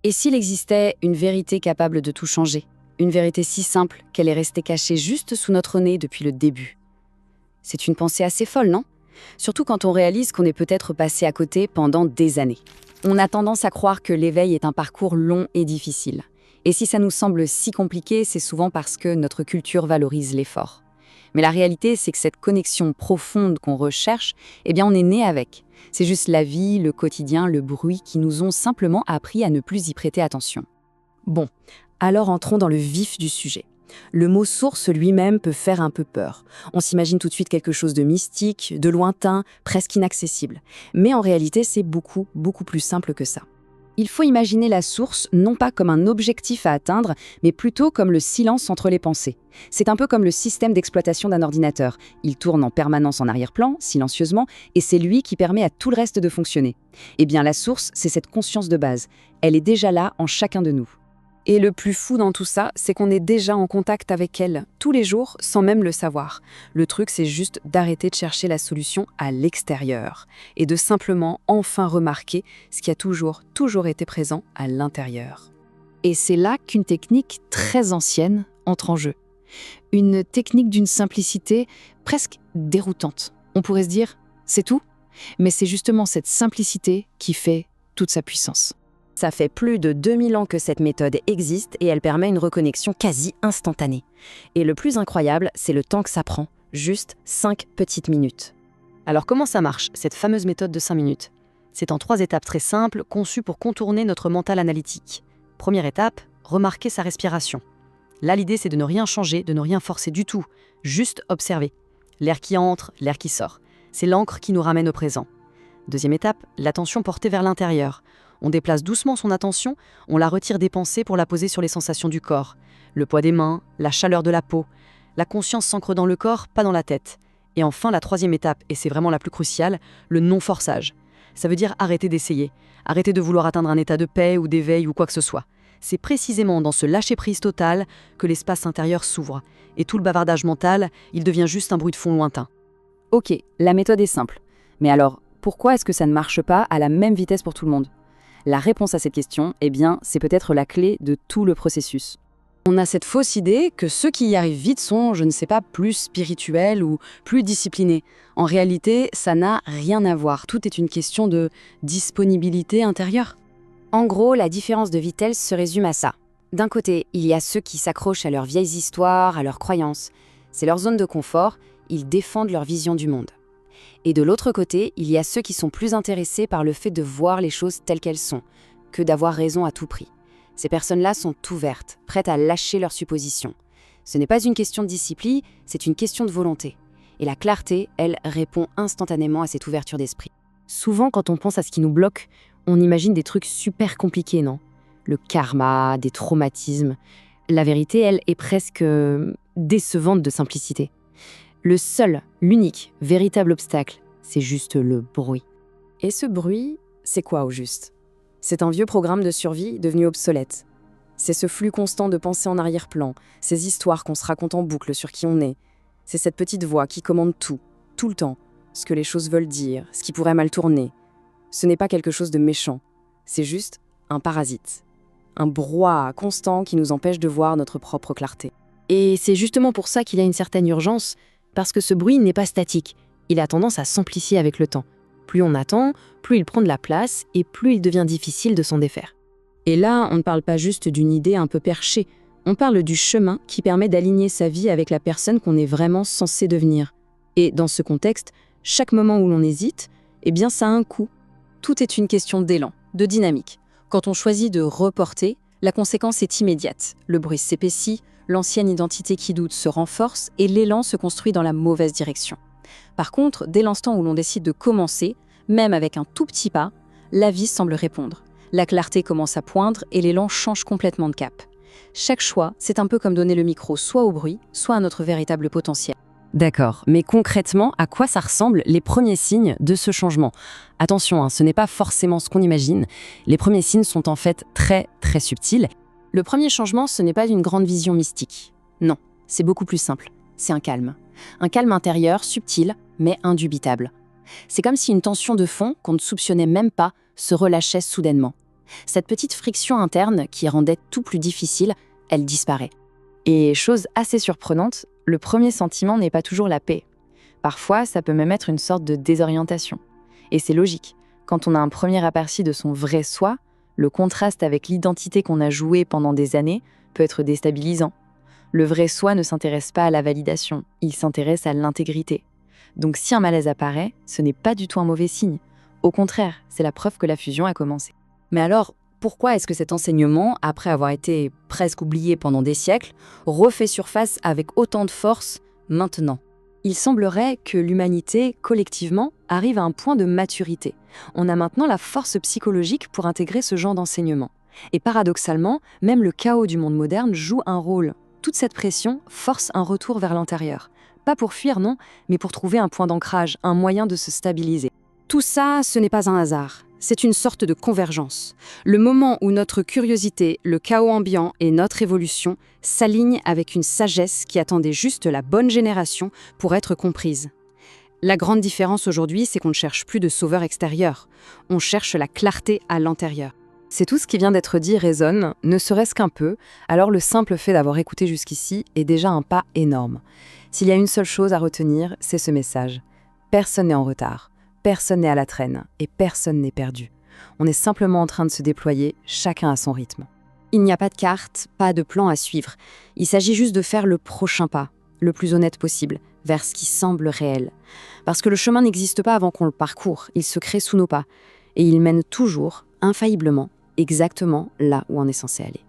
Et s'il existait une vérité capable de tout changer? Une vérité si simple qu'elle est restée cachée juste sous notre nez depuis le début? C'est une pensée assez folle, non? Surtout quand on réalise qu'on est peut-être passé à côté pendant des années. On a tendance à croire que l'éveil est un parcours long et difficile. Et si ça nous semble si compliqué, c'est souvent parce que notre culture valorise l'effort. Mais la réalité, c'est que cette connexion profonde qu'on recherche, eh bien on est né avec. C'est juste la vie, le quotidien, le bruit qui nous ont simplement appris à ne plus y prêter attention. Bon, alors entrons dans le vif du sujet. Le mot source lui-même peut faire un peu peur. On s'imagine tout de suite quelque chose de mystique, de lointain, presque inaccessible. Mais en réalité, c'est beaucoup, beaucoup plus simple que ça. Il faut imaginer la source non pas comme un objectif à atteindre, mais plutôt comme le silence entre les pensées. C'est un peu comme le système d'exploitation d'un ordinateur. Il tourne en permanence en arrière-plan, silencieusement, et c'est lui qui permet à tout le reste de fonctionner. Eh bien, la source, c'est cette conscience de base. Elle est déjà là en chacun de nous. Et le plus fou dans tout ça, c'est qu'on est déjà en contact avec elle, tous les jours, sans même le savoir. Le truc, c'est juste d'arrêter de chercher la solution à l'extérieur et de simplement enfin remarquer ce qui a toujours été présent à l'intérieur. Et c'est là qu'une technique très ancienne entre en jeu. Une technique d'une simplicité presque déroutante. On pourrait se dire, c'est tout, mais c'est justement cette simplicité qui fait toute sa puissance. Ça fait plus de 2000 ans que cette méthode existe et elle permet une reconnexion quasi instantanée. Et le plus incroyable, c'est le temps que ça prend, juste 5 petites minutes. Alors comment ça marche, cette fameuse méthode de 5 minutes? C'est en 3 étapes très simples, conçues pour contourner notre mental analytique. Première étape, remarquer sa respiration. Là, l'idée, c'est de ne rien changer, de ne rien forcer du tout, juste observer. L'air qui entre, l'air qui sort. C'est l'encre qui nous ramène au présent. Deuxième étape, l'attention portée vers l'intérieur. On déplace doucement son attention, on la retire des pensées pour la poser sur les sensations du corps. Le poids des mains, la chaleur de la peau. La conscience s'ancre dans le corps, pas dans la tête. Et enfin, la troisième étape, et c'est vraiment la plus cruciale, le non-forçage. Ça veut dire arrêter d'essayer, arrêter de vouloir atteindre un état de paix ou d'éveil ou quoi que ce soit. C'est précisément dans ce lâcher-prise total que l'espace intérieur s'ouvre. Et tout le bavardage mental, il devient juste un bruit de fond lointain. Ok, la méthode est simple. Mais alors, pourquoi est-ce que ça ne marche pas à la même vitesse pour tout le monde? La réponse à cette question, eh bien, c'est peut-être la clé de tout le processus. On a cette fausse idée que ceux qui y arrivent vite sont, je ne sais pas, plus spirituels ou plus disciplinés. En réalité, ça n'a rien à voir. Tout est une question de disponibilité intérieure. En gros, la différence de vitesse se résume à ça. D'un côté, il y a ceux qui s'accrochent à leurs vieilles histoires, à leurs croyances. C'est leur zone de confort, ils défendent leur vision du monde. Et de l'autre côté, il y a ceux qui sont plus intéressés par le fait de voir les choses telles qu'elles sont, que d'avoir raison à tout prix. Ces personnes-là sont ouvertes, prêtes à lâcher leurs suppositions. Ce n'est pas une question de discipline, c'est une question de volonté. Et la clarté, elle, répond instantanément à cette ouverture d'esprit. Souvent, quand on pense à ce qui nous bloque, on imagine des trucs super compliqués, non? Le karma, des traumatismes. La vérité, elle, est presque décevante de simplicité. Le seul, l'unique, véritable obstacle, c'est juste le bruit. Et ce bruit, c'est quoi au juste? C'est un vieux programme de survie devenu obsolète. C'est ce flux constant de pensées en arrière-plan, ces histoires qu'on se raconte en boucle sur qui on est. C'est cette petite voix qui commande tout le temps, ce que les choses veulent dire, ce qui pourrait mal tourner. Ce n'est pas quelque chose de méchant, c'est juste un parasite. Un brouhaha constant qui nous empêche de voir notre propre clarté. Et c'est justement pour ça qu'il y a une certaine urgence, parce que ce bruit n'est pas statique, il a tendance à s'amplifier avec le temps. Plus on attend, plus il prend de la place et plus il devient difficile de s'en défaire. Et là, on ne parle pas juste d'une idée un peu perchée, on parle du chemin qui permet d'aligner sa vie avec la personne qu'on est vraiment censé devenir. Et dans ce contexte, chaque moment où l'on hésite, eh bien ça a un coût. Tout est une question d'élan, de dynamique. Quand on choisit de reporter, la conséquence est immédiate. Le bruit s'épaissit, l'ancienne identité qui doute se renforce et l'élan se construit dans la mauvaise direction. Par contre, dès l'instant où l'on décide de commencer, même avec un tout petit pas, la vie semble répondre. La clarté commence à poindre et l'élan change complètement de cap. Chaque choix, c'est un peu comme donner le micro soit au bruit, soit à notre véritable potentiel. D'accord, mais concrètement, à quoi ça ressemble les premiers signes de ce changement? Attention, ce n'est pas forcément ce qu'on imagine. Les premiers signes sont en fait très subtils. Le premier changement, ce n'est pas une grande vision mystique. Non, c'est beaucoup plus simple. C'est un calme. Un calme intérieur, subtil, mais indubitable. C'est comme si une tension de fond, qu'on ne soupçonnait même pas, se relâchait soudainement. Cette petite friction interne qui rendait tout plus difficile, elle disparaît. Et chose assez surprenante, le premier sentiment n'est pas toujours la paix. Parfois, ça peut même être une sorte de désorientation. Et c'est logique. Quand on a un premier aperçu de son vrai soi, le contraste avec l'identité qu'on a jouée pendant des années peut être déstabilisant. Le vrai soi ne s'intéresse pas à la validation, il s'intéresse à l'intégrité. Donc si un malaise apparaît, ce n'est pas du tout un mauvais signe. Au contraire, c'est la preuve que la fusion a commencé. Mais alors, pourquoi est-ce que cet enseignement, après avoir été presque oublié pendant des siècles, refait surface avec autant de force maintenant ? Il semblerait que l'humanité, collectivement, arrive à un point de maturité. On a maintenant la force psychologique pour intégrer ce genre d'enseignement. Et paradoxalement, même le chaos du monde moderne joue un rôle. Toute cette pression force un retour vers l'intérieur. Pas pour fuir, non, mais pour trouver un point d'ancrage, un moyen de se stabiliser. Tout ça, ce n'est pas un hasard. C'est une sorte de convergence. Le moment où notre curiosité, le chaos ambiant et notre évolution s'alignent avec une sagesse qui attendait juste la bonne génération pour être comprise. La grande différence aujourd'hui, c'est qu'on ne cherche plus de sauveur extérieur. On cherche la clarté à l'intérieur. Si tout ce qui vient d'être dit résonne, ne serait-ce qu'un peu, alors le simple fait d'avoir écouté jusqu'ici est déjà un pas énorme. S'il y a une seule chose à retenir, c'est ce message. Personne n'est en retard. Personne n'est à la traîne et personne n'est perdu. On est simplement en train de se déployer, chacun à son rythme. Il n'y a pas de carte, pas de plan à suivre. Il s'agit juste de faire le prochain pas, le plus honnête possible, vers ce qui semble réel. Parce que le chemin n'existe pas avant qu'on le parcourt, il se crée sous nos pas. Et il mène toujours, infailliblement, exactement là où on est censé aller.